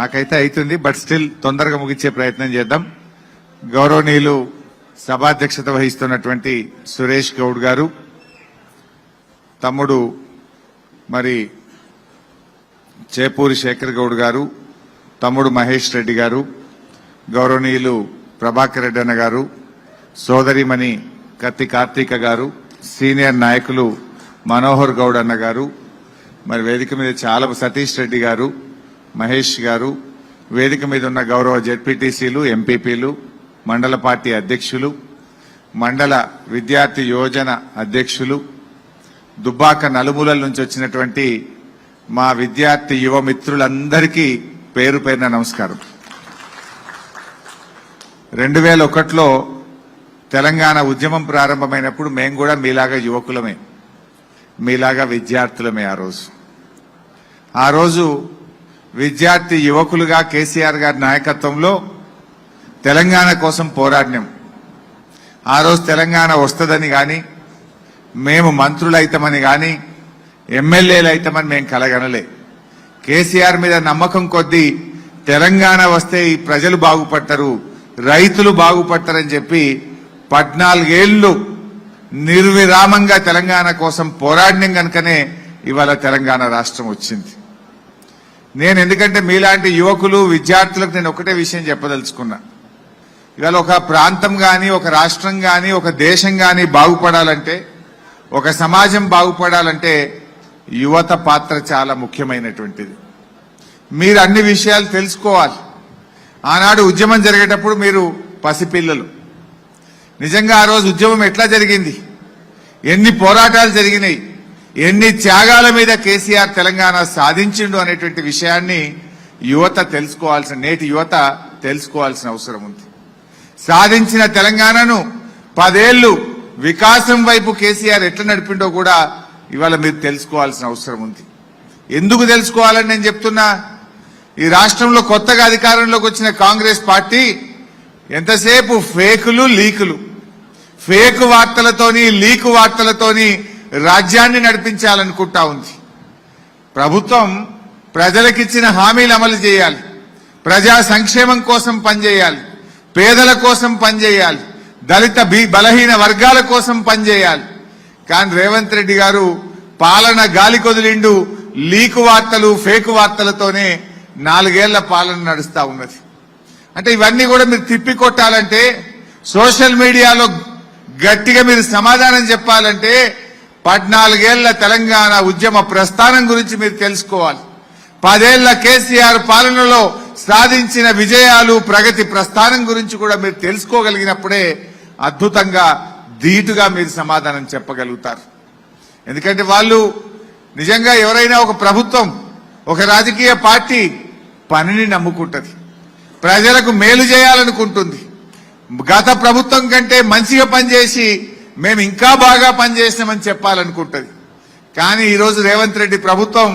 నాకైతే అవుతుంది, but still తొందరగా ముగించే ప్రయత్నం చేద్దాం. గౌరవనీయులు సభాధ్యక్షత వహిస్తున్నటువంటి సురేష్ గౌడ్ గారు, తమ్ముడు మరి చేపూరి శేఖర్ గౌడ్ గారు, తమ్ముడు మహేష్ రెడ్డి గారు, గౌరవనీయులు ప్రభాకర్ రెడ్డి అన్న గారు, సోదరిమణి కత్తి కార్తీక గారు, సీనియర్ నాయకులు మనోహర్ గౌడ్ అన్న గారు, మరి వేదిక మీద చాలా సతీష్ రెడ్డి గారు, మహేష్ గారు, వేదిక మీద ఉన్న గౌరవ జెడ్పీటీసీలు, ఎంపీపీలు, మండల పార్టీ అధ్యక్షులు, మండల విద్యార్థి యోజన అధ్యక్షులు, దుబ్బాక నలుమూలల నుంచి వచ్చినటువంటి మా విద్యార్థి యువ మిత్రులందరికీ పేరు పేరున నమస్కారం. 2001లో తెలంగాణ ఉద్యమం ప్రారంభమైనప్పుడు మేము కూడా మీలాగా యువకులమే, మీలాగా విద్యార్థులమే. ఆ రోజు విద్యార్థి యువకులుగా కేసీఆర్ గారి నాయకత్వంలో తెలంగాణ కోసం పోరాడినాం. ఆ రోజు తెలంగాణ వస్తుందని కానీ, మేము మంత్రులైతామని కానీ, ఎమ్మెల్యేలు అయితామని మేము కలగనలే. కేసీఆర్ మీద నమ్మకం కొద్దీ తెలంగాణ వస్తే ఈ ప్రజలు బాగుపడతారు, రైతులు బాగుపడతారని చెప్పి 14 ఏళ్లు నిర్విరామంగా తెలంగాణ కోసం పోరాడినాం కనుకనే ఇవాళ తెలంగాణ రాష్ట్రం వచ్చింది. నేను ఎందుకంటే మీలాంటి యువకులు విద్యార్థులకు నేను ఒకటే విషయం చెప్పదలుచుకున్నా. ఇవాళ ఒక ప్రాంతం కానీ, ఒక రాష్ట్రం కానీ, ఒక దేశం కానీ బాగుపడాలంటే, ఒక సమాజం బాగుపడాలంటే యువత పాత్ర చాలా ముఖ్యమైనటువంటిది. మీరు అన్ని విషయాలు తెలుసుకోవాలి. ఆనాడు ఉద్యమం జరిగేటప్పుడు మీరు పసిపిల్లలు. నిజంగా ఆ రోజు ఉద్యమం ఎట్లా జరిగింది, ఎన్ని పోరాటాలు జరిగినాయి, ఎన్ని త్యాగాల మీద కేసీఆర్ తెలంగాణ సాధించిండు అనేటువంటి విషయాన్ని యువత తెలుసుకోవాల్సిన, నేటి యువత తెలుసుకోవాల్సిన అవసరం ఉంది. సాధించిన తెలంగాణను 10 ఏళ్లు వికాసం వైపు కేసీఆర్ ఎట్లా నడిపిండో కూడా ఇవాళ మీరు తెలుసుకోవాల్సిన అవసరం ఉంది. ఎందుకు తెలుసుకోవాలని నేను చెప్తున్నా, ఈ రాష్ట్రంలో కొత్తగా అధికారంలోకి వచ్చిన కాంగ్రెస్ పార్టీ ఎంతసేపు ఫేకులు, లీకులు, ఫేక్ వార్తలతోని, లీకు వార్తలతోని రాజ్యాన్ని నడిపించాలనుకుంటా ఉంది. ప్రభుత్వం ప్రజలకిచ్చిన హామీలు అమలు చేయాలి, ప్రజా సంక్షేమం కోసం పనిచేయాలి, పేదల కోసం పనిచేయాలి, దళిత బలహీన వర్గాల కోసం పనిచేయాలి. కానీ రేవంత్ రెడ్డి గారు పాలన గాలి కొదిలిండు, లీకు వార్తలు, ఫేక్ వార్తలతోనే 4 ఏళ్ల పాలన నడుస్తా ఉన్నది. అంటే ఇవన్నీ కూడా మీరు తిప్పికొట్టాలంటే, సోషల్ మీడియాలో గట్టిగా మీరు సమాధానం చెప్పాలంటే 14 ఏళ్ల తెలంగాణ ఉద్యమ ప్రస్థానం గురించి మీరు తెలుసుకోవాలి. 10 ఏళ్ల కేసీఆర్ పాలనలో సాధించిన విజయాలు, ప్రగతి ప్రస్థానం గురించి కూడా మీరు తెలుసుకోగలిగినప్పుడే అద్భుతంగా, ధీటుగా మీరు సమాధానం చెప్పగలుగుతారు. ఎందుకంటే వాళ్ళు నిజంగా ఎవరైనా ఒక ప్రభుత్వం, ఒక రాజకీయ పార్టీ పనిని నమ్ముకుంటుంది, ప్రజలకు మేలు చేయాలనుకుంటుంది. గత ప్రభుత్వం కంటే మంచిగా పనిచేసి మేము ఇంకా బాగా పనిచేసినామని చెప్పాలనుకుంటుంది. కానీ ఈరోజు రేవంత్ రెడ్డి ప్రభుత్వం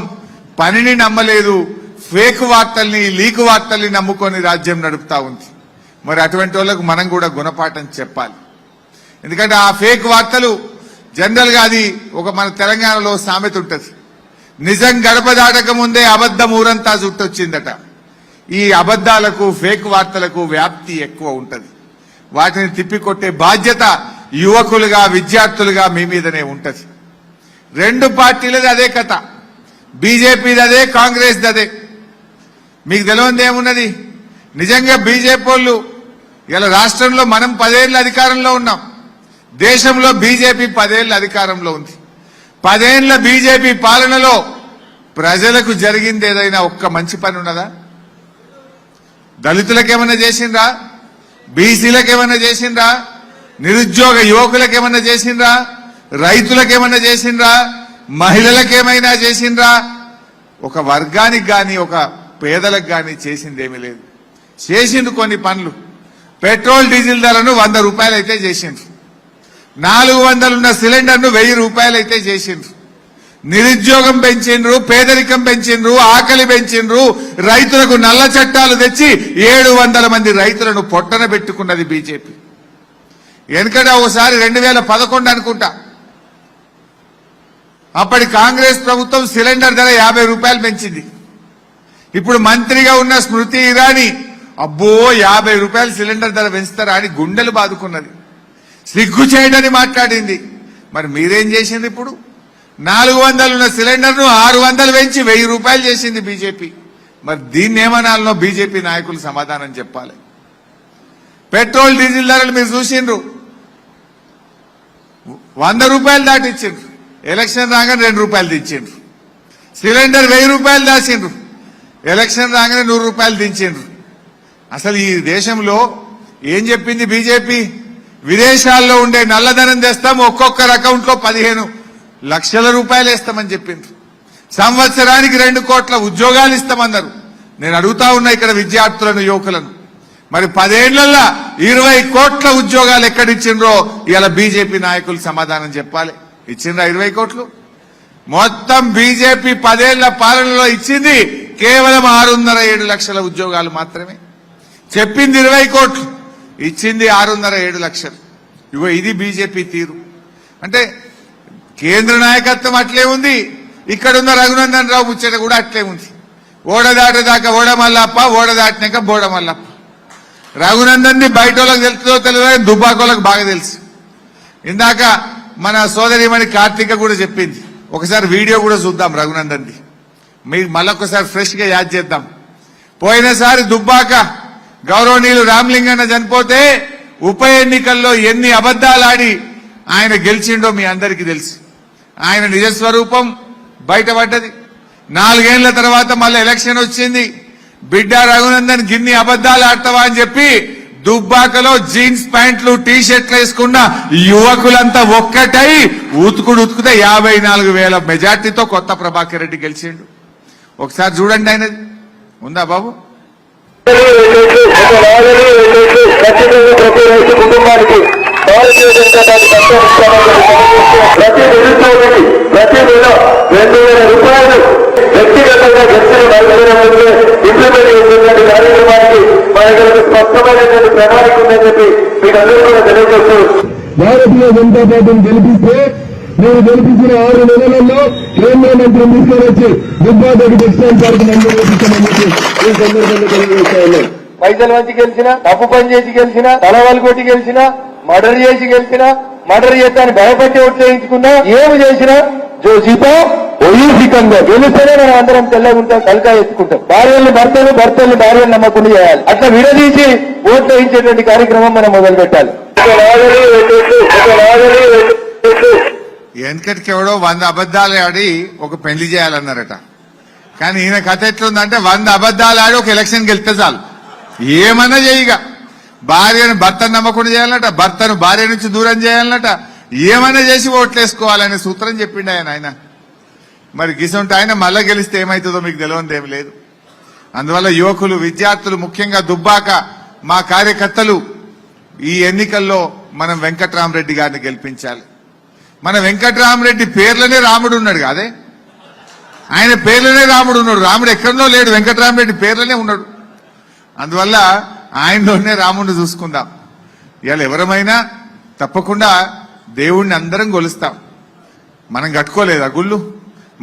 పనిని నమ్మలేదు, ఫేక్ వార్తల్ని, లీకు వార్తల్ని నమ్ముకొని రాజ్యం నడుపుతా ఉంది. మరి అటువంటి వాళ్ళకు మనం కూడా గుణపాఠం చెప్పాలి. ఎందుకంటే ఆ ఫేక్ వార్తలు జనరల్ గా అది ఒక మన తెలంగాణలో సామెత ఉంటుంది, నిజం గడప దాటక ముందే అబద్ధం ఊరంతా చుట్టొచ్చిందట. ఈ అబద్దాలకు, ఫేక్ వార్తలకు వ్యాప్తి ఎక్కువ ఉంటది. వాటిని తిప్పికొట్టే బాధ్యత యువకులుగా, విద్యార్థులుగా మీ మీదనే ఉంటది. 2 పార్టీలది అదే కథ, బీజేపీది అదే, కాంగ్రెస్ది అదే. మీకు తెలియదు ఏమున్నది, నిజంగా బీజేపీ వాళ్ళు ఇలా రాష్ట్రంలో మనం 10 ఏళ్ల అధికారంలో ఉన్నాం, దేశంలో బీజేపీ 10 ఏళ్ల అధికారంలో ఉంది. 10 ఏళ్ల బీజేపీ పాలనలో ప్రజలకు జరిగింది ఏదైనా ఒక్క మంచి పని ఉన్నదా? దళితులకేమన్నా చేసిండ్రా? బీసీలకేమన్నా చేసిండ్రా? నిరుద్యోగ యువకులకేమన్నా చేసిండ్రా? రైతులకేమన్నా చేసిండ్రా? మహిళలకేమైనా చేసిండ్రా? ఒక వర్గానికి గాని, ఒక పేదలకు గాని చేసిందేమీ లేదు. చేసిండు కొన్ని పనులు. పెట్రోల్ డీజిల్ ధరను 100 రూపాయలు అయితే చేసిండ్రు, 400 ఉన్న సిలిండర్ను 1000 రూపాయలు అయితే చేసిండ్రు. నిరుద్యోగం పెంచిండ్రు, పేదరికం పెంచిండ్రు, ఆకలి పెంచిండ్రు. రైతులకు నల్ల చట్టాలు తెచ్చి 700 మంది రైతులను పొట్టన పెట్టుకున్నది బీజేపీ. వెనుకట ఒకసారి 2011 అనుకుంటా, అప్పటి కాంగ్రెస్ ప్రభుత్వం సిలిండర్ ధర 50 రూపాయలు పెంచింది. ఇప్పుడు మంత్రిగా ఉన్న స్మృతి ఇరానీ అబ్బో 50 రూపాయలు సిలిండర్ ధర పెంచుతారా అని గుండెలు బాదుకున్నది, సిగ్గు చేయడని మాట్లాడింది. మరి మీరేం చేసింది? ఇప్పుడు 400 ఉన్న సిలిండర్ను 600 పెంచి 1000 రూపాయలు చేసింది బీజేపీ. మరి దీన్ని ఏమనాలనో బీజేపీ నాయకులు సమాధానం చెప్పాలి. పెట్రోల్ డీజిల్ ధరలు మీరు చూసిండ్రు, 100 రూపాయలు దాటిచ్చిండ్రు. ఎలక్షన్ రాగానే 2 రూపాయలు దించిండ్రు. సిలిండర్ 1000 రూపాయలు దాచిండ్రు. ఎలక్షన్ రాగానే 100 రూపాయలు దించిండ్రు. అసలు ఈ దేశంలో ఏం చెప్పింది బీజేపీ? విదేశాల్లో ఉండే నల్లధనం తెస్తాం, ఒక్కొక్కరి అకౌంట్ లో 15 లక్షల రూపాయలు వేస్తామని చెప్పిండ్రు. సంవత్సరానికి 2 కోట్ల ఉద్యోగాలు ఇస్తామన్నారు. నేను అడుగుతా ఉన్నా ఇక్కడ విద్యార్థులను, యువకులను, మరి 10 ఏళ్లలో 20 కోట్ల ఉద్యోగాలు ఎక్కడిచ్చిండ్రో ఇలా బీజేపీ నాయకులు సమాధానం చెప్పాలి. ఇచ్చిండ్రా 20 కోట్లు? మొత్తం బీజేపీ 10 ఏళ్ల పాలనలో ఇచ్చింది కేవలం 6.5-7 లక్షల ఉద్యోగాలు మాత్రమే. చెప్పింది 20 కోట్లు, ఇచ్చింది 6.5-7 లక్షలు. ఇగో ఇది బీజేపీ తీరు. అంటే కేంద్ర నాయకత్వం అట్లే ఉంది, ఇక్కడున్న రఘునందన్ రావు ముచ్చట కూడా అట్లే ఉంది. ఓడ దాటేదాకా ఓడ మల్లప్ప, ఓడ దాటినాక బోడ మల్లప్ప. రఘునందన్ ని బయట వాళ్ళకి తెలుస్తుందో తెలియదు, దుబ్బాకోళ్ళకి బాగా తెలుసు. ఇందాక మన సోదరిమణి కార్తీక కూడా చెప్పింది. ఒకసారి వీడియో కూడా చూద్దాం రఘునందన్ది, మీరు మళ్ళొకసారి ఫ్రెష్ గా యాద్ చేద్దాం. పోయినసారి దుబ్బాక గౌరవనీయులు రామలింగన్న చనిపోతే ఉప ఎన్నికల్లో ఎన్ని అబద్దాలాడి ఆయన గెలిచిండో మీ అందరికీ తెలుసు. ఆయన నిజస్వరూపం బయటపడ్డది. 4 ఏళ్ల తర్వాత మళ్ళీ ఎలక్షన్ వచ్చింది. బిడ్డ రఘునందన్ గిన్ని అబద్దాలు ఆడతావా అని చెప్పి దుబ్బాకలో జీన్స్ ప్యాంట్లు, టీ షర్ట్లు వేసుకున్న యువకులంతా ఒక్కటై ఉతుకుతే 54,000 మెజార్టీతో కొత్త ప్రభాకర్ రెడ్డి గెలిచిండు. ఒకసారి చూడండి ఆయనది ఉందా బాబు? కుటుంబానికి భారతీయ జనతా పార్టీ ప్రతి నిరుద్యోగికి ప్రతి నెల 2,000 రూపాయలు వ్యక్తిగతంగా గెలిచిన నలుగురు ఇంప్లిమెంట్ చేసినటువంటి కార్యక్రమానికి మన దగ్గర స్పష్టమైనటువంటి ప్రణాళిక ఉందని చెప్పి మీకు అందరూ కూడా తెలియజేస్తూ, భారతీయ జనతా పార్టీని గెలిపిస్తే మీరు గెలిపించిన 6 నెలలలో కేంద్ర మంత్రిని తీసుకొని వచ్చి దుబ్బాకకి టెక్స్టైల్ పార్క్ మంజూరు చేపించామని చెప్పి ఈ సందర్భంగా తెలియజేస్తా ఉన్నాం. పైసలు వచ్చి గెలిచినా, తప్పు పని చేసి గెలిచినా, తలవాళ్ళు కొట్టి గెలిచినా, మర్డర్ చేసి గెలిచినా, మర్డర్ చేస్తాను భయపట్టి ఓట్లు వేయించుకున్నా, ఏమి చేసినా జోసిపో ఒయ్యూసికంగా గెలిస్తేనే మనం అందరం తెల్లగా ఉంటాం, కలికా ఎత్తుకుంటాం. భార్యల్ని భర్తలు, భర్తల్ని భార్యలు నమ్మకుండా చేయాలి. అట్లా విడదీసి ఓట్లు వేయించేటువంటి కార్యక్రమం మనం మొదలు పెట్టాలి. వెనకటికి ఎవడో 100 అబద్దాలు ఆడి ఒక పెళ్లి చేయాలన్నారట. కానీ ఈయన కథ ఎట్లుందంటే 100 అబద్దాలు ఆడి ఒక ఎలక్షన్ గెలిస్తే చాలు, ఏమన్నా చేయగా. భార్యను భర్తను నమ్మకుండా చేయాలన్నట, భర్తను భార్య నుంచి దూరం చేయాలన్నట, ఏమన్నా చేసి ఓట్లేసుకోవాలనే సూత్రం చెప్పిండు ఆయన. మరి గిసంటే ఆయన మళ్ళా గెలిస్తే ఏమవుతుందో మీకు తెలియదు ఏమి లేదు. అందువల్ల యువకులు, విద్యార్థులు, ముఖ్యంగా దుబ్బాక మా కార్యకర్తలు ఈ ఎన్నికల్లో మనం వెంకట్రామరెడ్డి గారిని గెలిపించాలి. మన వెంకట్రామరెడ్డి పేర్లనే రాముడు ఉన్నాడు కాదే, ఆయన పేర్లనే రాముడు ఉన్నాడు. రాముడు ఎక్కడనో లేడు, వెంకట్రామరెడ్డి పేర్లనే ఉన్నాడు. అందువల్ల ఆయనలోనే రాముడిని చూసుకుందాం. ఇవాళ ఎవరమైనా తప్పకుండా దేవుణ్ణి అందరం కొలుస్తాం. మనం కట్టుకోలేదా గుళ్ళు?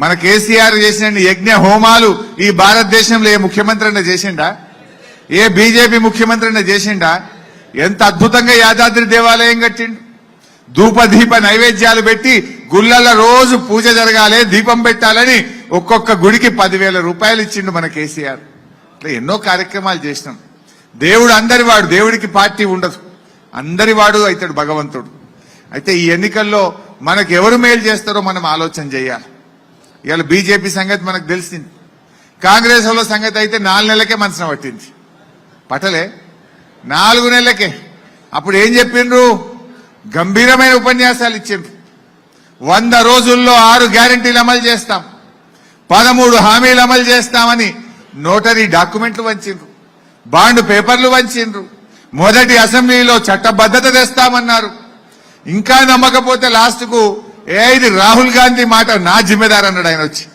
మన కేసీఆర్ చేసిన యజ్ఞ హోమాలు ఈ భారతదేశంలో ఏ ముఖ్యమంత్రి అయినా చేసిండా? ఏ బీజేపీ ముఖ్యమంత్రి అయినా చేసిండా? ఎంత అద్భుతంగా యాదాద్రి దేవాలయం కట్టిండు. ధూప దీప నైవేద్యాలు పెట్టి గుళ్ళల్లో రోజు పూజ జరగాలి, దీపం పెట్టాలని ఒక్కొక్క గుడికి 10,000 రూపాయలు ఇచ్చిండు మన కేసీఆర్. ఇట్లా ఎన్నో కార్యక్రమాలు చేసినాం. దేవుడు అందరివాడు, దేవుడికి పార్టీ ఉండదు, అందరివాడు అవుతాడు భగవంతుడు. అయితే ఈ ఎన్నికల్లో మనకు ఎవరు మేలు చేస్తారో మనం ఆలోచన చేయాలి. ఇవాళ బీజేపీ సంగతి మనకు తెలిసింది. కాంగ్రెస్ వాళ్ళ సంగతి అయితే 4 నెలలకే మనసున పట్టింది. పట్టలే 4 నెలలకే. అప్పుడు ఏం చెప్పిండ్రు? గంభీరమైన ఉపన్యాసాలు ఇచ్చిండ్రు. 100 రోజుల్లో 6 గ్యారంటీలు అమలు చేస్తాం, 13 హామీలు అమలు చేస్తామని నోటరీ డాక్యుమెంట్లు వంచిండ్రు, బాండ్ పేపర్లు వంచిండ్రు, మొదటి అసెంబ్లీలో చట్టబద్ధత తెస్తామన్నారు. ఇంకా నమ్మకపోతే లాస్ట్ కు ఇది రాహుల్ గాంధీ మాట నా జిమ్మెదారు అన్నాడు ఆయన వచ్చి.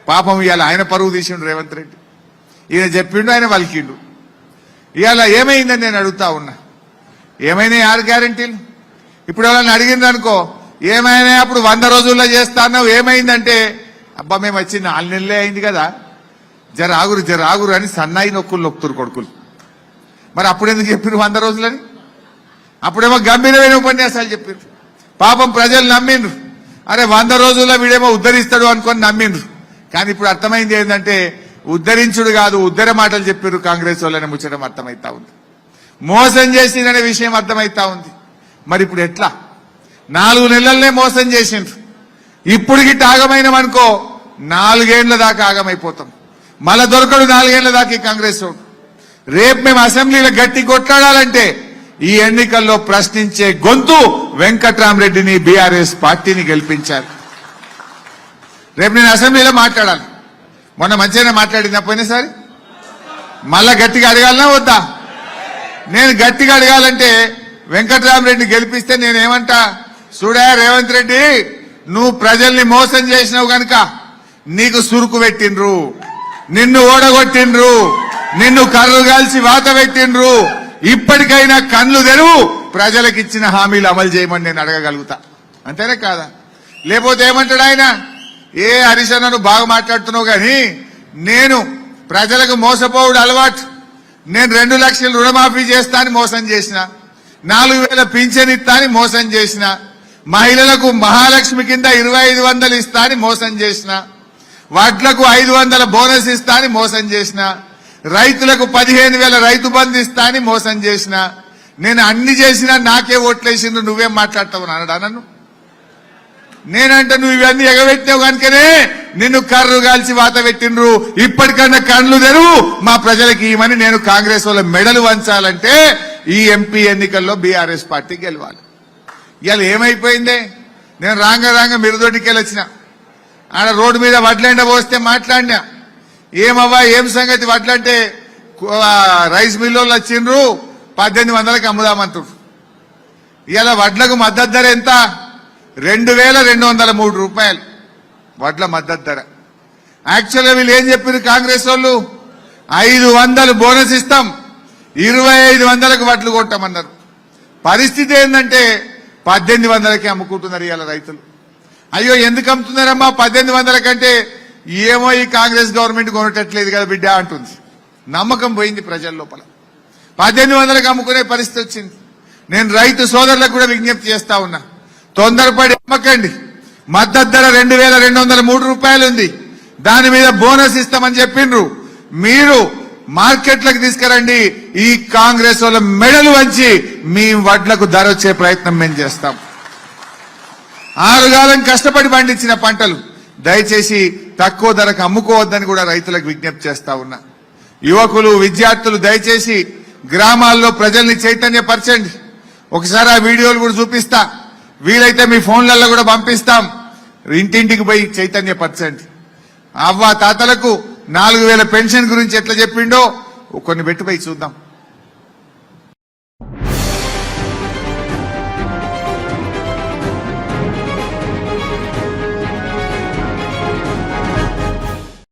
పాపం ఇవాళ ఆయన పరువు తీసిండు రేవంత్ రెడ్డి. ఈయన చెప్పిండు, ఆయన వలికిండు. ఇవాళ ఏమైందని నేను అడుగుతా ఉన్నా. ఏమైనా 6 గ్యారంటీలు? ఇప్పుడు వాళ్ళని అడిగింది అనుకో, ఏమైనా అప్పుడు 100 రోజుల్లో చేస్తాను ఏమైందంటే, అబ్బా మేము వచ్చి 4 నెలలే అయింది కదా, జర ఆగురు అని సన్నాయి నొక్కులు నొక్కుతురు కొడుకులు. మరి అప్పుడెందుకు చెప్పారు 100 రోజులని? అప్పుడేమో గంభీరమైన ఉపన్యాసాలు చెప్పారు. పాపం ప్రజలు నమ్మిండ్రు. అరే 100 రోజుల్లో వీడేమో ఉద్ధరిస్తాడు అనుకొని నమ్మిండ్రు. కానీ ఇప్పుడు అర్థమైంది ఏంటంటే ఉద్ధరించుడు కాదు, ఉద్ధర మాటలు చెప్పారు కాంగ్రెస్ వాళ్ళని ముచ్చడం అర్థమైతా ఉంది. మోసం చేసిందనే విషయం అర్థమైతా ఉంది. మరి ఇప్పుడు ఎట్లా? 4 నెలలనే మోసం చేసిండ్రు. ఇప్పుడు గిట్ట ఆగమైనమనుకో 4 ఏళ్ల దాకా ఆగమైపోతాం. మళ్ళా దొరకడు 4 ఏళ్ల దాకా ఈ కాంగ్రెస్ వాడు. రేపు మేము అసెంబ్లీలో గట్టి కొట్లాడాలంటే ఈ ఎన్నికల్లో ప్రశ్నించే గొంతు వెంకట్రామరెడ్డిని, బీఆర్ఎస్ పార్టీని గెలిపించారు. రేపు నేను అసెంబ్లీలో మాట్లాడాలి. మొన్న మంచిగానే మాట్లాడిందా పోయినసారి? మళ్ళా గట్టిగా అడగాలనా వద్దా? నేను గట్టిగా అడగాలంటే వెంకట్రామరెడ్డిని గెలిపిస్తే నేనేమంటా? చూడా రేవంత్ రెడ్డి, నువ్వు ప్రజల్ని మోసం చేసినావు గనుక నీకు సురుకు పెట్టిండ్రు, నిన్ను ఓడగొట్టిండ్రు, నిన్ను కర్రు కాల్చి వాత పెట్టిండ్రు. ఇప్పటికైనా కళ్ళు తెరువు, ప్రజలకు ఇచ్చిన హామీలు అమలు చేయమని నేను అడగగలుగుతా. అంతేనే కాదా? లేకపోతే ఏమంటాడు ఆయన? ఏ హరీష్ నువ్వు బాగా మాట్లాడుతున్నావు కానీ నేను ప్రజలకు మోసపోవుడు అలవాటు. నేను 2 లక్షలు రుణమాఫీ చేస్తా అని మోసం చేసిన, 4,000 పింఛన్ ఇస్తా అని మోసం చేసిన, మహిళలకు మహాలక్ష్మి కింద 2,500 ఇస్తా అని మోసం చేసిన, వడ్లకు 500 బోనస్ ఇస్తా అని మోసం చేసిన, రైతులకు 15,000 రైతు బంధు ఇస్తా అని మోసం చేసిన. నేను అన్ని చేసినా నాకే ఓట్లేసిండ్రు, నువ్వేం మాట్లాడతావు అన్నాడా నన్ను? నేనంటే నువ్వు ఇవన్నీ ఎగబెట్టావు కనుకనే నిన్ను కర్రు కాల్చి వాత పెట్టిండ్రు. ఇప్పటికన్నా కళ్ళు తెరువు, మా ప్రజలకు ఇవ్వమని నేను కాంగ్రెస్ వాళ్ళ మెడలు వంచాలంటే ఈ ఎంపీ ఎన్నికల్లో బీఆర్ఎస్ పార్టీ గెలవాలి. ఇవాళ ఏమైపోయిందే? నేను రాంగ మిరుదొడ్డికెళ్ళొచ్చిన, ఆడ రోడ్డు మీద వడ్లెండ పోస్తే మాట్లాడినా. ఏమవ్వా ఏం సంగతి? వడ్లంటే రైస్ మిల్లోళ్ళు వచ్చిండ్రు, 1800కి అమ్ముదామంటారు. ఇవాళ వడ్లకు మద్దతు ధర ఎంత? 2,203 రూపాయలు వడ్ల మద్దతు ధర. యాక్చువల్గా వీళ్ళు ఏం చెప్పారు కాంగ్రెస్ వాళ్ళు? 500 బోనస్ ఇస్తాం, 2,500కు వడ్లు కొట్టామన్నారు. పరిస్థితి ఏంటంటే 1800కి అమ్ముకుంటున్నారు ఇవాళ రైతులు. అయ్యో ఎందుకు అమ్ముతున్నారమ్మా 1800 కంటే? ఏమో ఈ కాంగ్రెస్ గవర్నమెంట్ కొనటట్లేదు కదా బిడ్డ అంటుంది. నమ్మకం పోయింది ప్రజల లోపల. 1800కి అమ్ముకునే పరిస్థితి వచ్చింది. నేను రైతు సోదరులకు కూడా విజ్ఞప్తి చేస్తా ఉన్నా, తొందరపడి అమ్మకండి. మద్దతు ధర 2,203 రూపాయలు ఉంది, దాని మీద బోనస్ ఇస్తామని చెప్పిండ్రు. మీరు మార్కెట్లకు తీసుకురండి, ఈ కాంగ్రెస్ వాళ్ళ మెడలు వంచి మీ వడ్లకు ధర వచ్చే ప్రయత్నం మేము చేస్తాం. 6 కాలం కష్టపడి పండించిన పంటలు దయచేసి తక్కువ ధరకు అమ్ముకోవద్దని కూడా రైతులకు విజ్ఞప్తి చేస్తా ఉన్నా. యువకులు, విద్యార్థులు దయచేసి గ్రామాల్లో ప్రజల్ని చైతన్యపరచండి. ఒకసారి ఆ వీడియోలు కూడా చూపిస్తా, వీలైతే మీ ఫోన్లలో కూడా పంపిస్తాం. ఇంటింటికి పోయి చైతన్యపరచండి. అవ్వ తాతలకు 4,000 పెన్షన్ గురించి ఎట్లా చెప్పిండో కొన్ని పెట్టుపోయి చూద్దాం.